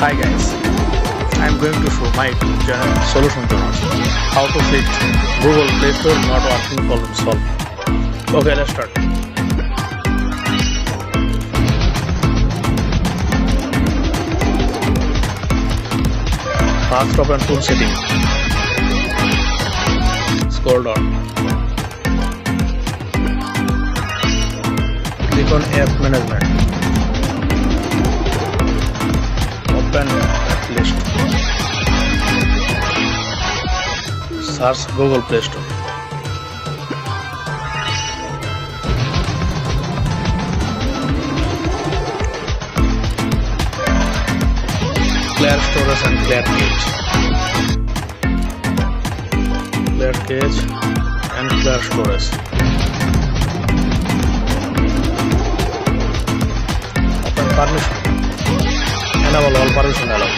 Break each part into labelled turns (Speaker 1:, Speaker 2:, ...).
Speaker 1: Hi guys, I am going to show my YouTube channel Solution Jonas how to fix Google Play Store not working problem solve. Okay, let's start. First open tool setting. Scroll down. Click on app management. Open app list. Search Google Play Store. Clear storage and clear cache. Clear cache and clear storage. Open permission. Enable all permission allowed.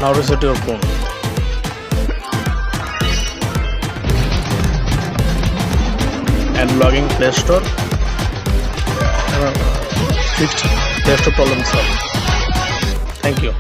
Speaker 1: Now reset your phone. And logging Play Store. Fixed Play Store problem solved. Thank you.